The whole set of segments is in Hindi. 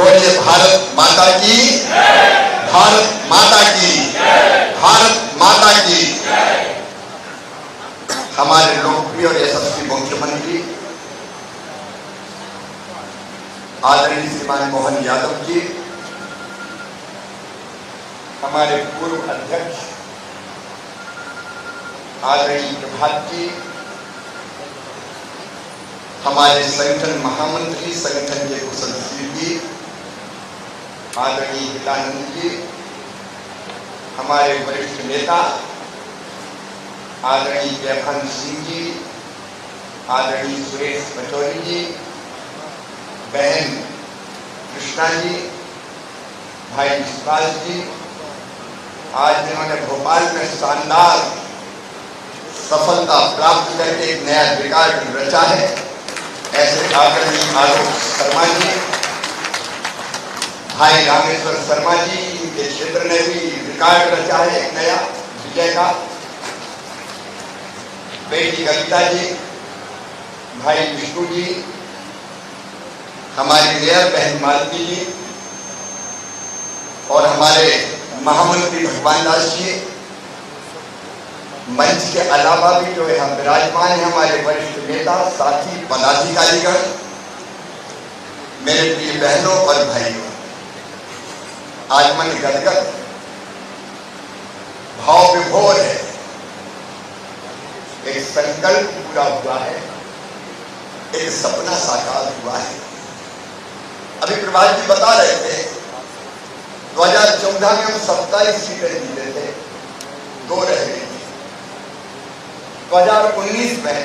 बोलिए भारत माता की, भारत माता की, भारत माता की। हमारे लोकप्रिय और यशस्वी मुख्यमंत्री आदरणीय श्रीमान मोहन यादव जी, हमारे पूर्व अध्यक्ष आदरणीय प्रभात जी, हमारे संगठन महामंत्री, संगठन के कुशल जी आदरणीय हितानंद जी, हमारे वरिष्ठ नेता आदरणीय जयभान सिंह जी, आदरणीय सुरेश पचौरी जी, बहन कृष्णा जी, भाई विश्वास जी, आज जिन्होंने भोपाल में शानदार सफलता प्राप्त करके एक नया रिकॉर्ड रचा है, ऐसे आदरणीय आलोक शर्मा जी, भाई रामेश्वर शर्मा जी, इनके क्षेत्र ने भी रिकॉर्ड रचा है एक नया विजय का। बेटी कविता जी, भाई विष्णु जी, हमारी मेयर बहन मालती जी और हमारे महामंत्री भगवान दास जी, मंच के अलावा भी जो यहाँ विराजमान है हमारे वरिष्ठ नेता, साथी, पदाधिकारीगण, मेरे प्रिय बहनों और भाइयों, आज मन गदगद भाव विभोर है। एक संकल्प पूरा हुआ है, एक सपना साकार हुआ है। अभी प्रभात जी बता रहे थे 2014 में हम 27 सीटें जीते थे, 2 रह गई थी। 2019 में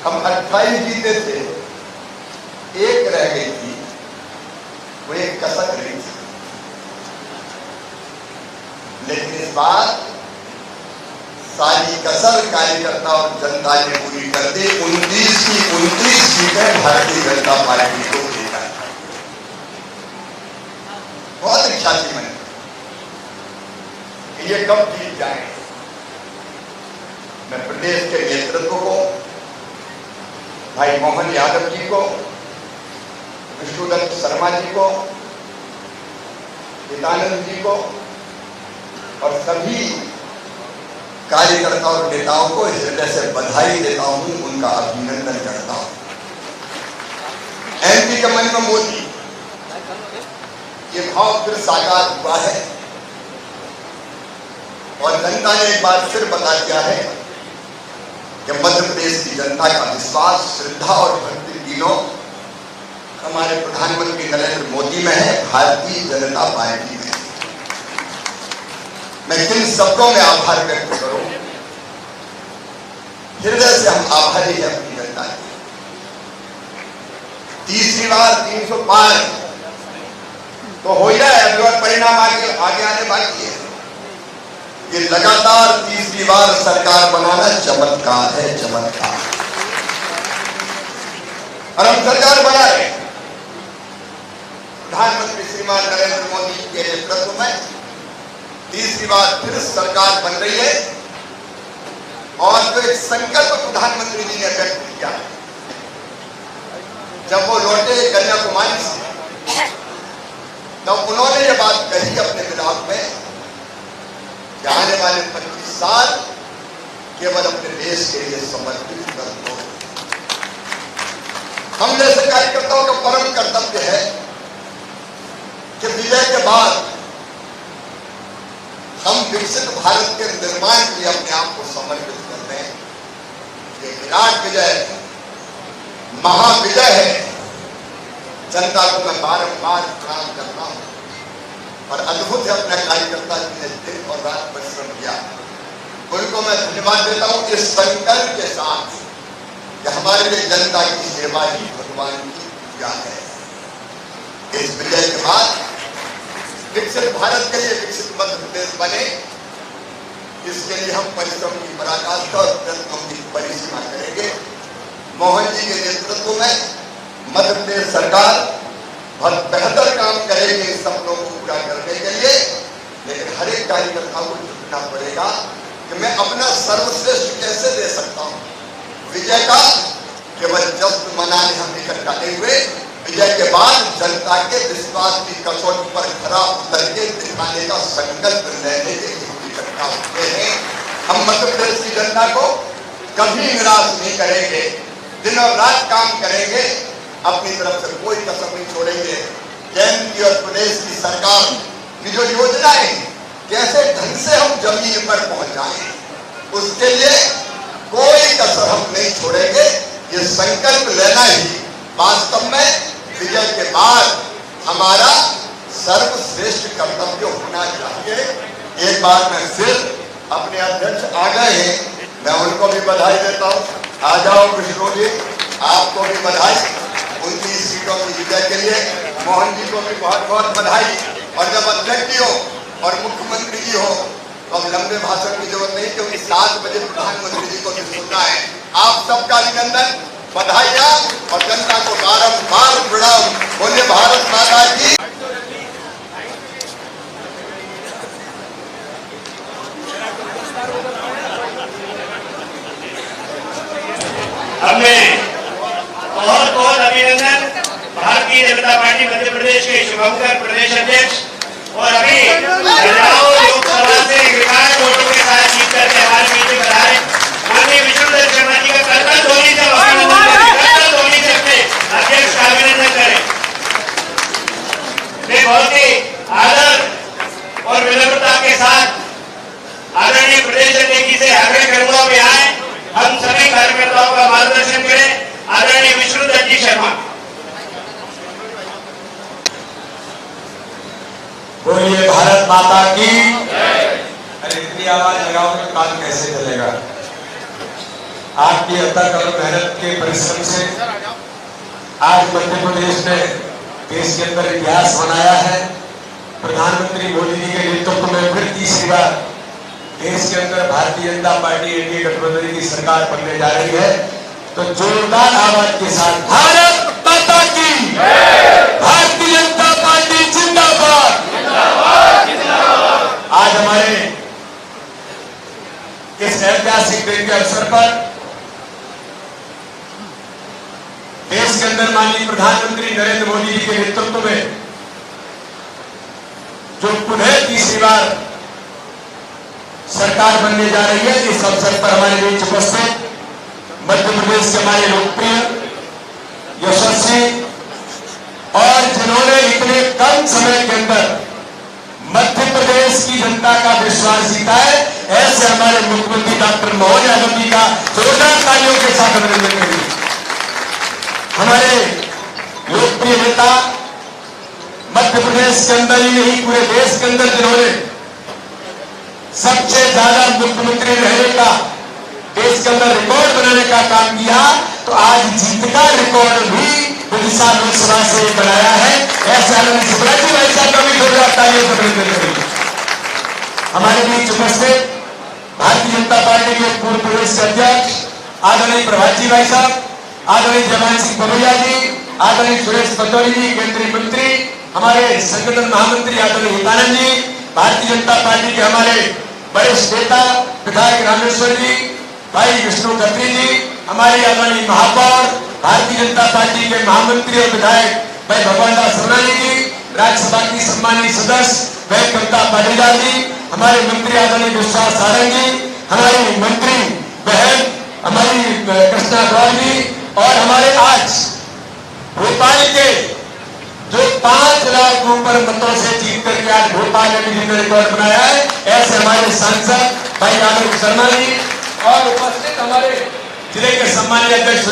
हम 28 जीते थे, 1 रह गई थी, वो एक कसक रही थी। लेकिन इस बार सारी कसर कार्यकर्ता और जनता ने पूरी कर दी। 29 की 29 सीटें भारतीय जनता पार्टी को देगा। बहुत इच्छा थी मन कि ये कब जीत जाए। मैं प्रदेश के नेतृत्व को, भाई मोहन यादव जी को, विष्णुदत्त शर्मा जी को, हितानंद जी को और सभी कार्यकर्ता और नेताओं को हृदय से बधाई देता हूं, उनका अभिनंदन करता हूं। एमपी के मन में मोदी ये भाव फिर साकार हुआ है और जनता ने एक बार फिर बता दिया है कि मध्य प्रदेश की जनता का विश्वास, श्रद्धा और भक्ति तीनों हमारे प्रधानमंत्री नरेंद्र मोदी में है, भारतीय जनता पार्टी में। मैं किन शब्दों में आभार व्यक्त करूं, हृदय से हम आभारी हैं अपनी जनता के। तीसरी बार 300 पार तो हो जाए, अभी और परिणाम आगे आने बाकी है। ये लगातार तीसरी बार सरकार बनाना चमत्कार है, चमत्कार। और हम सरकार बना रहे हैं प्रधानमंत्री श्रीमान नरेंद्र मोदी के नेतृत्व में। तीसरी बार फिर सरकार बन रही है और जो एक संकल्प प्रधानमंत्री जी ने व्यक्त किया जब वो लौटे कन्याकुमारी से, तब उन्होंने ये बात कही अपने विलाप में कि आने वाले 25 साल केवल अपने देश के लिए समर्पित कर दो। हम जैसे कार्यकर्ताओं का परम कर्तव्य है कि विजय के बाद हम विकसित भारत के निर्माण के लिए अपने आप को समर्पित करते हैं। ये विराट विजय, महाविजय है। जनता को मैं बारंबार प्रणाम करता हूं और अद्भुत है अपना कार्यकर्ता जिन्हें दिन और रात परिश्रम किया, उनको मैं धन्यवाद देता हूं इस संकल्प के साथ कि हमारे लिए जनता की सेवा ही भगवान की पूजा है। इस विजय के बाद विकसित भारत के लिए विकसित मध्य प्रदेश बने, इसके लिए हम परिश्रम की पराकाष्ठा और प्रयत्नों की परिसीमा करेंगे। मोहन जी के नेतृत्व में मध्य प्रदेश सरकार बहुत बेहतर काम करेगी इन सपनों को पूरा करने के लिए। लेकिन हर एक कार्यकर्ता को जुटना पड़ेगा कि मैं अपना सर्वश्रेष्ठ कैसे दे सकता हूं। विजय का केवल जश्न मनाने हम इकट्ठा नहीं हुए, विजय के बाद जनता के विश्वास की कसौटी पर खरा उतर के दिखाने का संकल्प लेने के इकट्ठा होते हैं। हम मध्य प्रदेश की जनता को कभी निराश नहीं करेंगे, दिन और रात काम करेंगे, अपनी तरफ से कोई कसर नहीं छोड़ेंगे। केंद्र की और प्रदेश की सरकार की जो योजनाएं कैसे ढंग से हम जमीन पर पहुंचाएं, उसके लिए कोई कसर हम नहीं छोड़ेंगे। ये संकल्प लेना ही वास्तव में विजय के बाद हमारा सर्वश्रेष्ठ कर्तव्य होना चाहिए। एक बार मैं फिर अपने अध्यक्ष आ गए हैं, मैं उनको भी बधाई देता हूँ। आ जाओ कृष्णो जी, आपको भी बधाई 29 सीटों की विजय के लिए। मोहन जी को भी बहुत बहुत बधाई। और जब अध्यक्ष जी हो और मुख्यमंत्री जी हो तो अब लंबे भाषण की जरूरत नहीं, क्योंकि 7 बजे प्रधानमंत्री जी को भी सुनना है। आप सबका अभिनंदन, बधाइयां और जनता को बारंबार प्रणाम। बोले भारत माता की। हमें बहुत बहुत अभिनंदन भारतीय जनता पार्टी मध्य प्रदेश के शुभंकर प्रदेश अध्यक्ष और अभी लोकसभा से रिकॉर्ड वोटों के साथ जीत करके हमारे बीच में बता रहे माननीय विष्णुदत्त शर्मा जी का करतल धोनी से अध्यक्ष का अभिनंदन करें। मैं बहुत ही आदर और विनम्रता के साथ आदरणीय प्रदेश अध्यक्ष जी से आग्रह करूंगा कि आए हम सभी कार्यकर्ताओं का मार्गदर्शन करें। आदरणीय विष्णुदत्त जी शर्मा। बोलिए भारत माता की। अरे इतनी आवाज लगाओ तो काम कैसे चलेगा। आपकी अतक और मेहनत के परिश्रम से आज मध्य प्रदेश ने देश के अंदर इतिहास बनाया है। प्रधानमंत्री मोदी जी के नेतृत्व में फिर तीसरी बार देश के अंदर भारतीय जनता पार्टी एनडीए गठबंधन की सरकार बनने जा रही है। तो जोरदार आवाज के साथ भारत माता की, भारतीय जनता पार्टी जिंदाबाद। आज हमारे इस ऐतिहासिक दिन के अवसर पर देश के अंदर माननीय प्रधानमंत्री नरेंद्र मोदी जी के नेतृत्व में जो पुनः तीसरी बार सरकार बनने जा रही है, इस अवसर पर हमारे बीच उपस्थित मध्य प्रदेश के हमारे लोकप्रिय, यशस्वी और जिन्होंने इतने कम समय के अंदर मध्य प्रदेश की जनता का विश्वास जीता है, ऐसे हमारे मुख्यमंत्री डॉक्टर मोहन यादव जी का जोरदार तालियों के साथ अभिनंदन करिए। हमारे लोकप्रिय नेता मध्य प्रदेश के अंदर ही नहीं पूरे देश के अंदर जिन्होंने सबसे ज्यादा मुख्यमंत्री रहने का, देश के अंदर रिकॉर्ड बनाने का काम किया, तो आज जीत का रिकॉर्ड भी विदिशा लोकसभा से बनाया है। ऐसे आनंद शिवराजी भाई साहब का भी जोरदार तालियों से अभिनंदन करेंगे। हमारे बीच उपस्थित भारतीय जनता पार्टी के पूर्व प्रदेश अध्यक्ष आदरणीय प्रभात जी भाई साहब, आदरणीय जयमान सिंह पवैया जी, आदरणीय सुरेश पचौरी जी केंद्रीय मंत्री, हमारे संगठन महामंत्री आदरणीय हितानंद जी, भारतीय जनता पार्टी के हमारे वरिष्ठ नेता विधायक रामेश्वर जी, भाई विष्णु खत्री जी, हमारे आदरणीय महापौर, भारतीय जनता पार्टी के महामंत्री और विधायक भाई भगवान दास सोनानी जी, राज्यसभा की सम्मानित सदस्य भाई कविता पाटीदार जी, हमारे मंत्री आदरणीय विश्वास सारंग जी, हमारी मंत्री बहन हमारी कृष्णा गौर जी, और हमारे आज भोपाल के जो 5 लाख ऊपर मतों से जीत करके आज भोपाल में भी जिन्होंने रिकॉर्ड बनाया है, ऐसे हमारे सांसद भाई आलोक शर्मा जी और उपस्थित हमारे जिले के सम्मानित अध्यक्ष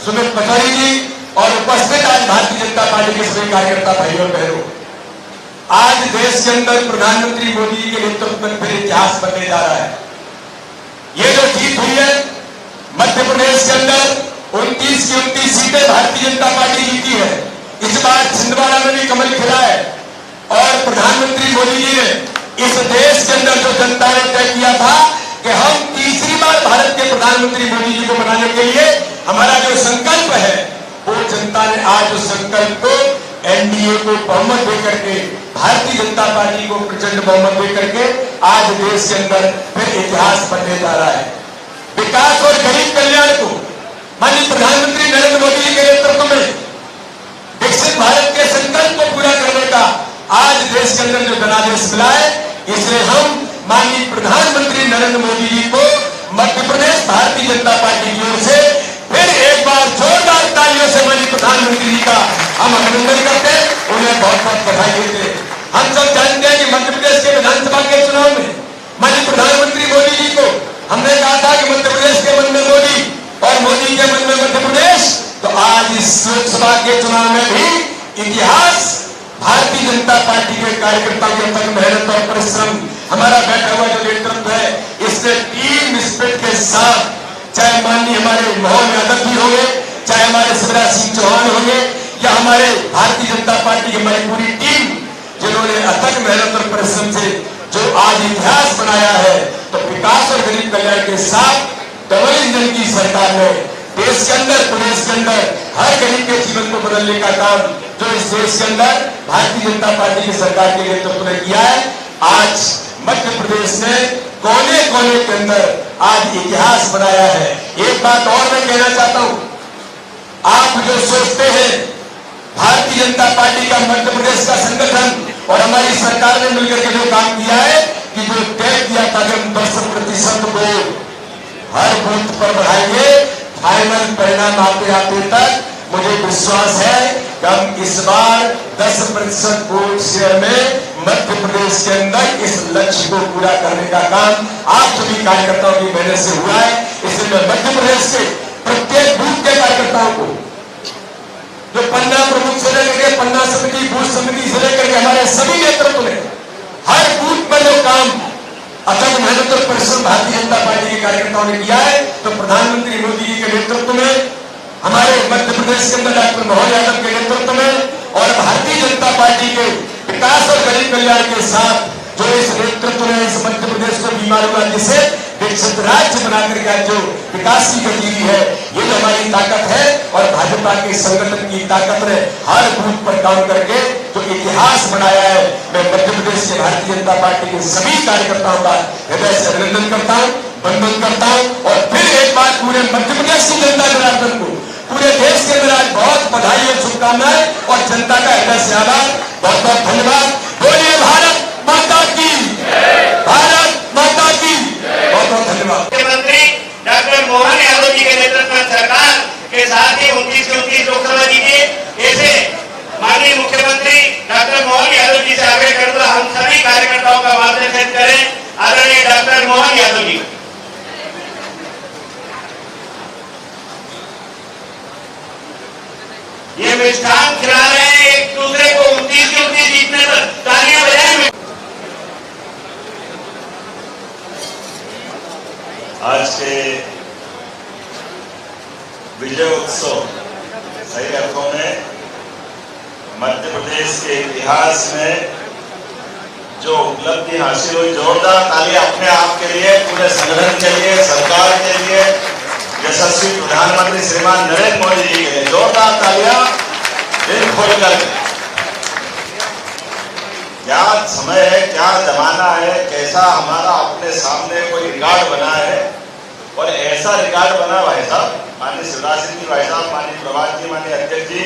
सुमित पचौरी जी और उपस्थित आज भारतीय जनता पार्टी के सभी कार्यकर्ता भाइयों और बहनों। आज देश के अंदर प्रधानमंत्री मोदी जी के नेतृत्व में फिर इतिहास बनने जा रहा है। ये जो जीत हुई है मध्य प्रदेश के अंदर 29 की 29 सीटें भारतीय जनता पार्टी जीती है। इस बार छिंदवाड़ा में भी कमल खिला है और प्रधानमंत्री मोदी जी ने इस देश के अंदर जो जनता ने तय किया था कि हम तीसरी बार भारत के प्रधानमंत्री मोदी जी को बनाने के लिए हमारा जो संकल्प है, वो जनता ने आज उस संकल्प को एनडीए को बहुमत देकर के, भारतीय जनता पार्टी को प्रचंड बहुमत देकर के आज देश के अंदर फिर इतिहास बनने जा रहा है। विकास और गरीब कल्याण को माननीय प्रधानमंत्री नरेंद्र मोदी जी के नेतृत्व में इसलिए हम माननीय प्रधानमंत्री नरेंद्र मोदी जी को मध्य प्रदेश भारतीय जनता पार्टी की ओर से फिर एक बार जोरदार तालियों से माननीय प्रधानमंत्री जी का हम अभिनंदन करते हैं, उन्हें बहुत बहुत बधाई देते हैं। हम सब जानते हैं कि मध्य प्रदेश के विधानसभा के चुनाव में माननीय प्रधानमंत्री मोदी जी को हमने कहा था कि मध्य प्रदेश के मन में मोदी और मोदी के मन में मध्य प्रदेश, तो आज इस लोकसभा के चुनाव में भी इतिहास भारतीय जनता पार्टी के कार्यकर्ताओं की अथक मेहनत और परिश्रम, हमारा बैठा हुआ जो नेतृत्व है, इसने टीम स्पिरिट के साथ, चाहे माननीय हमारे मोहन यादव जी होंगे, चाहे हमारे शिवराज सिंह चौहान होंगे, या हमारे भारतीय जनता पार्टी की हमारी पूरी टीम, जिन्होंने अथक मेहनत और परिश्रम से जो आज इतिहास बनाया है, तो विकास और गरीब कल्याण के साथ डबल इंजन की सरकार ने देश के अंदर, प्रदेश के अंदर हर गरीब के जीवन को बदलने का काम जो इस देश के अंदर भारतीय जनता पार्टी की सरकार के नेतृत्व ने किया है। आज मध्य प्रदेश ने कोने कोने के अंदर आज इतिहास बनाया है। एक बात और मैं कहना चाहता हूं, आप जो सोचते हैं भारतीय जनता पार्टी का मध्य प्रदेश का संगठन और हमारी सरकार ने मिलकर के जो काम किया है कि जो तय किया था कि हम 10% को हर बूथ पर बढ़ाएंगे, फाइनल परिणाम आते आते तक मुझे विश्वास है कि हम इस बार 10% वोट शेयर में मध्य प्रदेश के अंदर इस लक्ष्य को पूरा करने का काम आप सभी कार्यकर्ताओं की मेहनत से हुआ है। इसलिए मैं मध्य प्रदेश के प्रत्येक बूथ के कार्यकर्ताओं को, जो पन्ना प्रमुख से लेकर पन्ना समिति, बूथ समिति से लेकर के हमारे सभी नेतृत्व ने हर बूथ पर जो काम अथक मेहनत और परिश्रम भारतीय जनता पार्टी के कार्यकर्ताओं ने किया है, तो प्रधानमंत्री मोदी जी के नेतृत्व में, हमारे मध्य प्रदेश के अंदर डॉक्टर मोहन यादव के नेतृत्व में और भारतीय जनता पार्टी के विकास और गरीब कल्याण के साथ जो इस नेतृत्व ने इस मध्य प्रदेश को बीमार हुआ जिसे विकसित राज्य बनाकर के जो विकास की गतिविधि है, ये जो हमारी ताकत है और भाजपा के संगठन की ताकत ने हर बूथ पर काम करके जो इतिहास बनाया है, मैं मध्य प्रदेश के भारतीय जनता पार्टी के सभी कार्यकर्ताओं का हृदय से अभिनंदन करता हूं, वंदन करता हूं और फिर एक बार पूरे मध्य प्रदेश की जनता जनार्दन को, पूरे देश के अंदर आज बहुत बधाई और शुभकामनाएं और जनता का हृदय से आभार, बहुत बहुत धन्यवाद। बोलिए भारत माता की, भारत माता की, बहुत बहुत धन्यवाद। मुख्यमंत्री डॉक्टर मोहन यादव जी के नेतृत्व में सरकार के साथ ही 29 लोकसभा जीती। ऐसे माननीय मुख्यमंत्री डॉक्टर मोहन यादव जी से आग्रह करूंगा हम सभी कार्यकर्ताओं का मार्गदर्शन करें। आदरणीय डॉक्टर मोहन यादव जी, ये मिष्ठान खिला रहे हैं एक दूसरे को 29 जीतने पर, तालियां बजाएं। आज के विजय उत्सव सही अर्थों में मध्य प्रदेश के इतिहास में जो उपलब्धि हासिल हुई, जोरदार तालियां अपने आप के लिए, पूरे संगठन के लिए, सरकार के लिए, यशस्वी प्रधानमंत्री श्रीमान नरेंद्र मोदी जी के लिए जोरदार तालियां दिल खोलकर। क्या समय है, क्या जमाना है, कैसा हमारा अपने सामने कोई रिकॉर्ड बना है और ऐसा रिकॉर्ड बना भाई साहब, माननीय शिवराज सिंह जी भाई साहब, माननीय प्रभात जी, माननीय अध्यक्ष जी,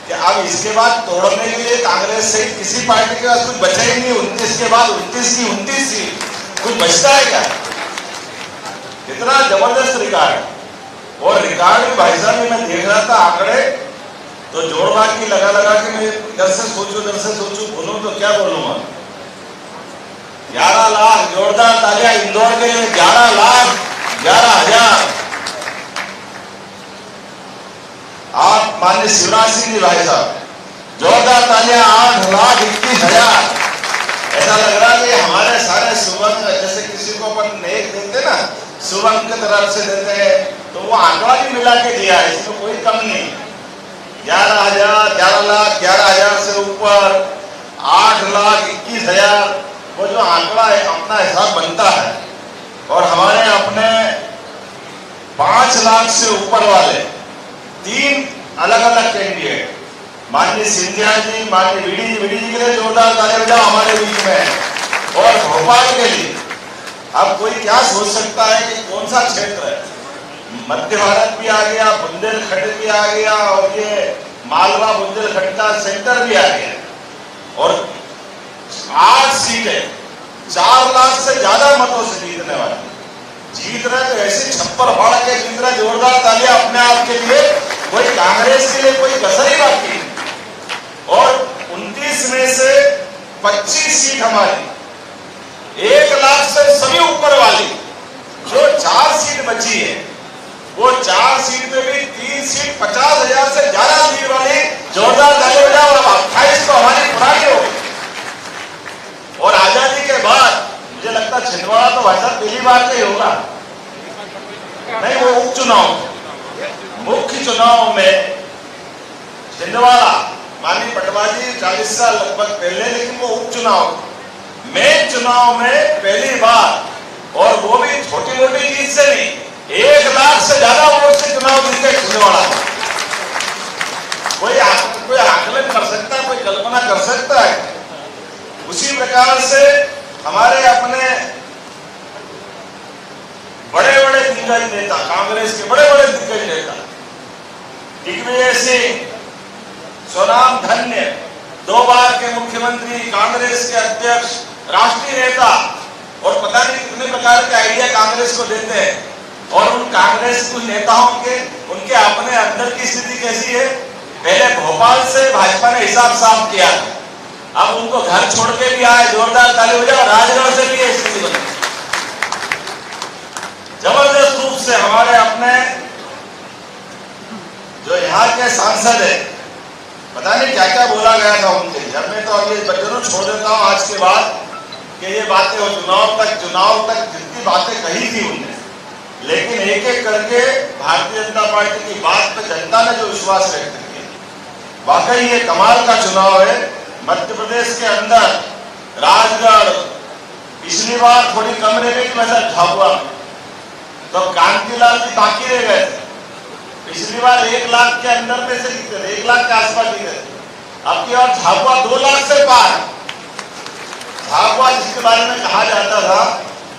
कि अब इसके बाद तोड़ने के लिए कांग्रेस से किसी पार्टी के पास कुछ बचा ही नहीं। 29 के बाद 29 की 29 सीट कुछ बचता है क्या? इतना जबरदस्त रिकॉर्ड, और रिकॉर्ड भी भाई साहब मैं देख रहा था आंकड़े, तो जोड़ भाग की लगा लगा के मैं इधर से सोचूं बोलूं तो क्या बोलूंगा। 11 लाख जोरदार तालियां इंदौर के लिए, 11 लाख 11,000। आप माननीय शिवराज सिंह जी भाई साहब, जोरदार तालियां 8,21,000। ऐसा लग रहा कि हमारे सारे सुबंग, जैसे किसी को अपन नेक देते ना, सुबंग की तरफ से देते हैं, तो वो आंकड़ा भी मिला के दिया है, इसमें कोई कम नहीं। 11,000, 11 लाख 11,000 से ऊपर 8,21,000, वो जो आंकड़ा है अपना हिसाब बनता है। और हमारे अपने 5 लाख से ऊपर वाले 3 अलग अलग कैंडिडेट, माननीय सिंधिया जी, माननीय वीडी जी के लिए जोरदार तालियां बजाओ हमारे बीच में। और भोपाल के लिए अब कोई क्या सोच सकता है कि कौन सा क्षेत्र है, मध्य भारत भी आ गया, बुंदेलखंड भी आ गया, और ये मालवा बुंदेलखंड का सेंटर भी आ गया, और 8 सीटें 4 लाख से ज्यादा मतों से जीतने वाले जीत रहे, तो ऐसे छप्पर फाड़ के जीत रहे, जोरदार तालियां अपने आप के लिए। कोई कांग्रेस के लिए कोई कसर ही बाकी नहीं। और 29 में से 25 सीट हमारी 1 लाख से सभी ऊपर वाली जो 4 सीट बची है, वो 4 सीट में भी 3 सीट 50,000 से ज्यादा सीट वाली जोरदार ताली बजाओ। और 28 तो हमारी पुरानी हो गई। और आजादी के बाद मुझे लगता है छिंदवाड़ा तो भाई साहब पहली बार से होगा नहीं, वो उपचुनाव मुख्य चुनाव में छिंदवाड़ा माननीय पटवारी 40 साल लगभग पहले, लेकिन वो उपचुनाव मेन चुनाव में पहली बार, और वो भी छोटी मोटी जीत से नहीं, 1 लाख से ज्यादा वोट से चुनाव जीते छिंदवाड़ा। कोई आकलन कर सकता है, कोई कल्पना कर सकता है। उसी प्रकार से हमारे अपने बड़े बड़े दिग्गज नेता, कांग्रेस के बड़े बड़े दिग्गज नेता दिग्विजय सिंह, स्वनाम धन्य, 2 बार के मुख्यमंत्री, कांग्रेस के अध्यक्ष, राष्ट्रीय नेता, और पता नहीं कितने प्रकार के आइडिया कांग्रेस को देते हैं। और उन कांग्रेस कुछ नेताओं के उनके अपने अंदर की स्थिति कैसी है? पहले भोपाल से भाजपा ने हिसाब साफ किया, अब उनको घर छोड़ के भी आए, जोरदार ताली बजाओ। राजगढ़ से भी स्थिति बनी, जबरदस्त रूप से हमारे अपने जो यहाँ के सांसद है, पता नहीं क्या क्या बोला गया था उनके लिए। मैं तो अब ये जरूर छोड़ देता हूँ आज के बाद कि ये बातें हो चुनाव तक जितनी बातें कही थी उनने, लेकिन एक एक करके भारतीय जनता पार्टी की बात पे जनता ने जो विश्वास व्यक्त किया, वाकई ये कमाल का चुनाव है। मध्य प्रदेश के अंदर राजगढ़ पिछली बार थोड़ी कम रह गई, वैसा झाबुआ तो कांतिलाल जी बाकी रह गए थे। पिछली बार 1 लाख के अंदर में से जीते थे, 1 लाख के आसपास जीते थे। अब की बार झाबुआ 2 लाख से पार। झाबुआ जिसके बारे में कहा जाता था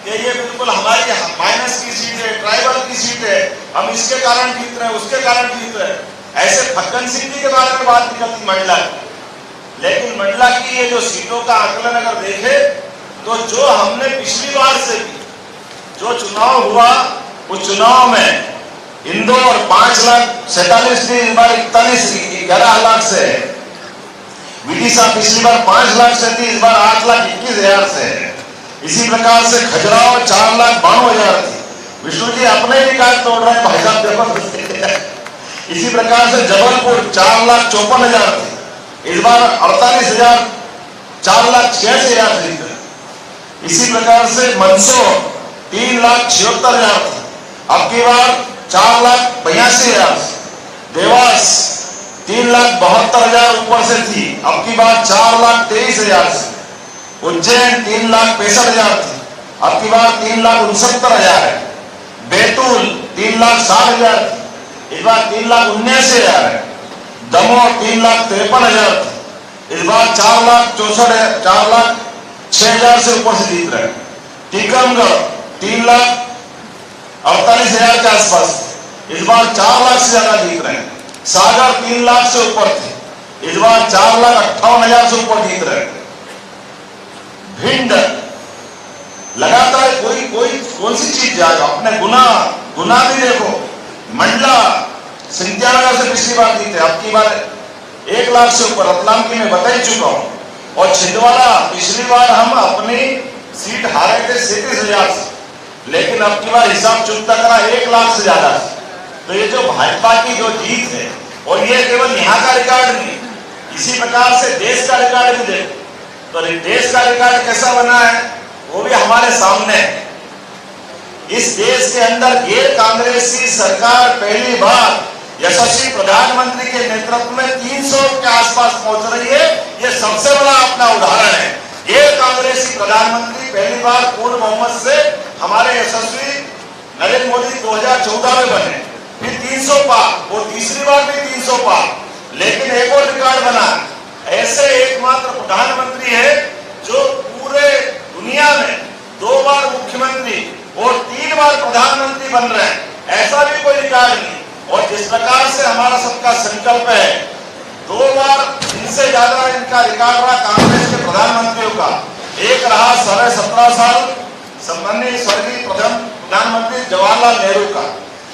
कि ये बिल्कुल हमारी माइनस की सीट है, ट्राइबल की सीट है, हम इसके कारण जीत रहे हैं, उसके कारण जीत रहे हैं, ऐसे फक्कन सिंह जी के बारे में बात निकलती मंडला की। लेकिन मंडला की ये जो सीटों का आकलन अगर देखे तो जो हमने पिछली बार से जो चुनाव हुआ, उस चुनाव में इंदौर 5,47,000 थी, इस बार 11 लाख से है। विदिशा पिछली बार 5 लाख से थी, इस बार 8,21,000 से है। इसी प्रकार से खजुराहो 4,92,000 थी। विष्णु जी अपने रिकॉर्ड तोड़ रहे हैं भाई साहब, देखो। इसी प्रकार से जबलपुर 4,54,000 थी, इस बार 48,000, 4,86,000 जीत गए। इसी प्रकार से मंदसौर 3,76,000 थी, अब की बार 4,82,000। देवास 3,72,000 ऊपर से थी, अब की बार 4,23,000 से। उज्जैन 3,65,000 थी, अब की बार 3,69,000 है। बैतूल 3,60,000 थी, इस बार 3,79,000 है। दमोह 3,53,000 थी, इस बार 4,06,000 से ऊपर से जीत रहे। टीकमगढ़ 3,48,000 के आसपास, इस बार 4 लाख से ज्यादा जीत रहे हैं। सागर 3 लाख से ऊपर थे, इस बार 4,58,000 से ऊपर जीत रहे हैं। भिंड लगातार कौन सी चीज जाएगा, अपने गुना भी देखो। मंडला 97 से पिछली बार जीते, अब की बार 1 लाख से ऊपर। रतलाम की मैं बता ही चुका हूं। और छिंदवाड़ा पिछली बार हम अपनी सीट हारे थे 37,000 से, लेकिन अब की बार हिसाब चुकता करा 1 लाख से ज्यादा। तो ये जो भाजपा की जो जीत है, और ये केवल यहाँ का रिकॉर्ड नहीं, इसी प्रकार से देश का रिकॉर्ड भी देखो। तो देश का रिकॉर्ड कैसा बना है वो भी हमारे सामने है। इस देश के अंदर गैर कांग्रेसी सरकार पहली बार यशस्वी प्रधानमंत्री के नेतृत्व में 300 के आसपास पहुंच रही है। ये सबसे बड़ा अपना उदाहरण है। गैर कांग्रेसी प्रधानमंत्री पहली बार पूर्ण बहुमत से हमारे यशस्वी नरेंद्र मोदी 2014 में बने, फिर 300 पार, वो तीसरी बार भी 300 पार। लेकिन एक और रिकॉर्ड बना, ऐसे एकमात्र प्रधानमंत्री है जो पूरे दुनिया में 2 बार मुख्यमंत्री और 3 बार प्रधानमंत्री बन रहे हैं। ऐसा भी कोई रिकॉर्ड नहीं। और जिस प्रकार से हमारा सबका संकल्प है 2 बार इनसे ज्यादा इनका रिकॉर्ड रहा कांग्रेस के प्रधानमंत्रियों का। एक रहा 17.5 साल सम्माननीय स्वर्गीय प्रधानमंत्री जवाहरलाल नेहरू का,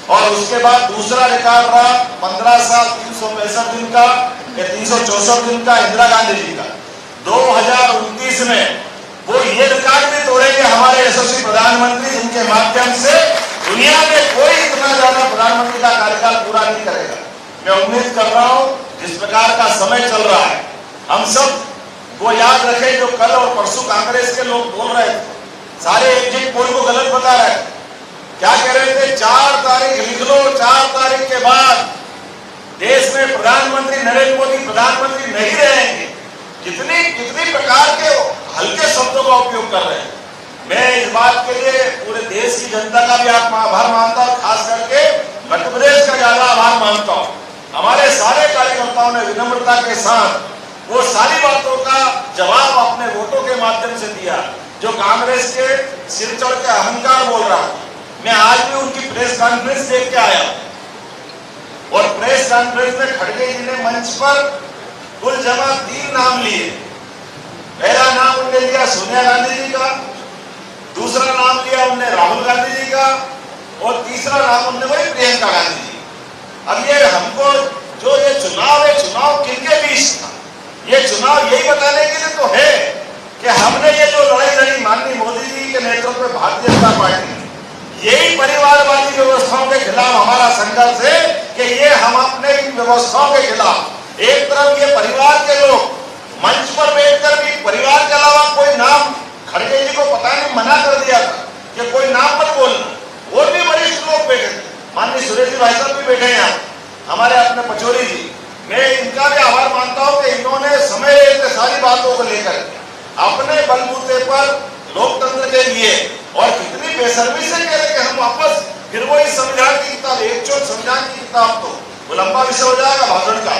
और उसके बाद दूसरा रिकॉर्ड रहा 15 साल 365 दिन का या 364 दिन का इंदिरा गांधी जी का। 2029 में वो ये रिकॉर्ड भी तोड़ेंगे हमारे यशस्वी प्रधानमंत्री, जिनके माध्यम से दुनिया में कोई इतना ज्यादा प्रधानमंत्री का कार्यकाल पूरा नहीं करेगा। मैं उम्मीद कर रहा हूं जिस प्रकार का समय चल रहा है, हम सब वो याद रखें जो कल और परसों कांग्रेस के लोग बोल रहे थे, सारे एग्जिट पोल को गलत बता रहे थे। क्या कह रहे थे? 4 तारीख लिख लो, 4 तारीख के बाद देश में प्रधानमंत्री नरेंद्र मोदी प्रधानमंत्री नहीं रहेंगे। कितनी प्रकार के हल्के शब्दों का उपयोग कर रहे हैं। मैं इस बात के लिए पूरे देश की जनता का भी आभार मानता हूं, खास करके मध्य प्रदेश का ज्यादा आभार मानता हूं। हमारे सारे कार्यकर्ताओं ने विनम्रता के साथ वो सारी बातों का जवाब अपने वोटों के माध्यम से दिया जो कांग्रेस के सिर चढ़ के अहंकार बोल रहा है। मैं आज भी उनकी प्रेस कॉन्फ्रेंस देख के आया, और प्रेस कॉन्फ्रेंस में खड़गे जी ने मंच पर कुल जमा 3 नाम लिए। पहला नाम उनने लिया सोनिया गांधी जी का, दूसरा नाम लिया उनने राहुल गांधी जी का, और तीसरा नाम उनने वही प्रियंका गांधी जी। अब ये हमको जो ये चुनाव है, चुनाव किनके बीच था? ये चुनाव यही बताने के लिए तो है कि हमने ये जो लड़ाई लड़ी माननीय मोदी जी के नेतृत्व में भारतीय जनता पार्टी, यही परिवारवादी व्यवस्थाओं के खिलाफ हमारा संघर्ष है कि ये हम अपने इन व्यवस्थाओं के खिलाफ, एक तरफ ये परिवार के लोग मंच पर बैठकर भी परिवार के अलावा कोई नाम, खड़गे जी को पता नहीं मना कर दिया था कि कोई नाम मत बोलना। और भी वरिष्ठ लोग बैठे थे, माननीय सुरेश जी भाई साहब भी बैठे हैं हमारे अपने पचौरी जी। मैं इनका भी आभार मानता हूं कि इन्होंने समय लेते सारी बातों को लेकर अपने बलबूते पर लोकतंत्र के लिए, और कितनी बेशर्मी से कह रहे कि हम वापस फिर वही संविधान की किताब, एक चोट संविधान की किताब, तो वो लंबा विषय हो जाएगा भाषण का।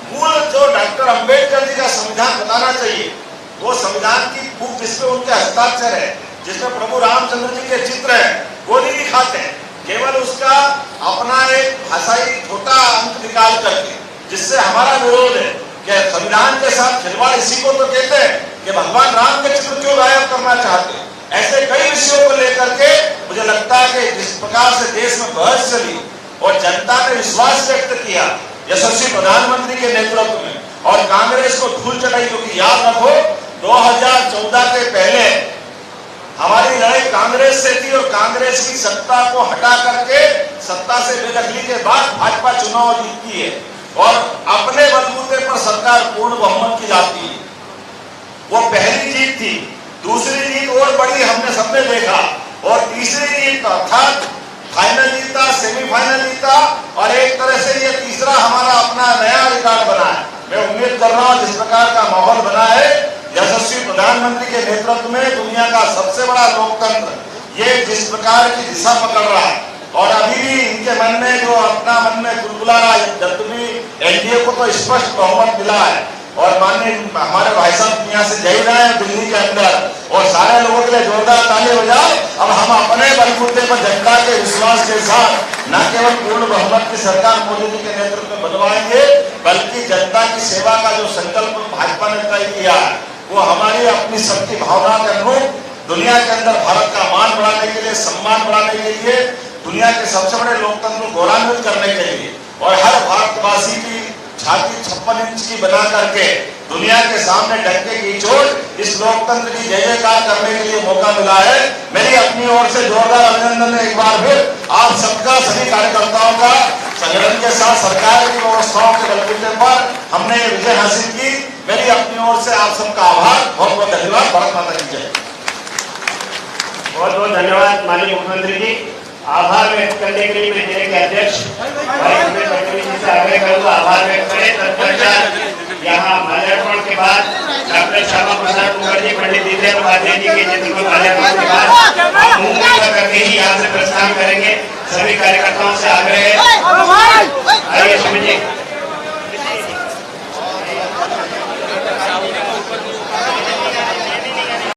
मूल जो डॉक्टर अंबेडकर जी का संविधान बताना चाहिए, वो संविधान की बुक जिसमें उनके हस्ताक्षर है, जिसमें प्रभु रामचंद्र जी के चित्र है, वो नहीं दिखाते हैं, केवल उसका अपना एक भाषाई छोटा अंक निकाल करके, जिससे हमारा विरोध है कि संविधान के साथ खिलवाड़ इसी को तो कहते हैं कि भगवान राम के चित्र क्यों गायब करना चाहते हैं। ऐसे कई विषयों को लेकर के मुझे लगता है कि जिस प्रकार से देश में बहस चली और जनता ने विश्वास व्यक्त किया यशस्वी प्रधानमंत्री के नेतृत्व में, और कांग्रेस को धूल चटाई, क्योंकि याद रखो 2014 के पहले हमारी लड़ाई कांग्रेस से थी, और कांग्रेस की सत्ता को हटा करके सत्ता से बेदखली के बाद भाजपा चुनाव जीतती है, और अपने बलबूते पर सरकार पूर्ण बहुमत की जाती है। वो पहली जीत थी। दूसरी जीत और बड़ी हमने सबने देखा, और तीसरी जीत अर्थात फाइनल जीता, सेमीफाइनल जीता, और एक तरह से ये तीसरा हमारा अपना नया रिकॉर्ड बना है। मैं उम्मीद कर रहा हूं जिस प्रकार का माहौल बना है यशस्वी प्रधानमंत्री के नेतृत्व में, दुनिया का सबसे बड़ा लोकतंत्र ये जिस प्रकार की दिशा पकड़ रहा है, और अभी भी इनके मन में जो अपना मन में कुलकुला रहा है, जब भी एनडीए को तो स्पष्ट बहुमत मिला है, और माननीय हमारे भाई साहब यहाँ से जय रहे हैं दिल्ली के अंदर, और सारे लोगों के लिए जोरदार ताली बजाओ। अब हम अपने बलबूते पर जनता के विश्वास के साथ न केवल पूर्ण बहुमत की सरकार मोदी जी के नेतृत्व में बनवाएंगे, बल्कि जनता की सेवा का जो संकल्प भाजपा ने तय किया है, वो हमारी अपनी सबकी भावना के अनुरूप दुनिया के अंदर भारत का मान बढ़ाने के लिए, सम्मान बढ़ाने के लिए, दुनिया के सबसे बड़े लोकतंत्र को गौरवान्वित करने के लिए, और हर भारतवासी की छाती 56 इंच की बना करके दुनिया के सामने डंके की चोट इस लोकतंत्र की जय जयकार करने के लिए मौका मिला है। मेरी अपनी ओर से जोरदार अभिनंदन है एक बार फिर आप सबका, सभी कार्यकर्ताओं का। संगठन के साथ सरकार की व्यवस्थाओं के बलबूते पर हमने ये विजय हासिल की। मेरी अपनी ओर से आप सबका आभार, बहुत बहुत धन्यवाद। भारत माता की जय। बहुत बहुत धन्यवाद माननीय मुख्यमंत्री जी। आभार व्यक्त करने के लिए मैं जिले के अध्यक्ष भाई उमेश पटेल जी से आग्रह करूंगा आभार व्यक्त करें। तत्पश्चात यहाँ माल्यार्पण के बाद डॉक्टर श्यामा प्रसाद मुखर्जी, पंडित दीनदयाल उपाध्याय जी के चित्र पर माल्यार्पण के बाद हम मुंह करके ही यहाँ से प्रस्थान करेंगे। सभी कार्यकर्ताओं से आग्रह है, आइए सुमित जी।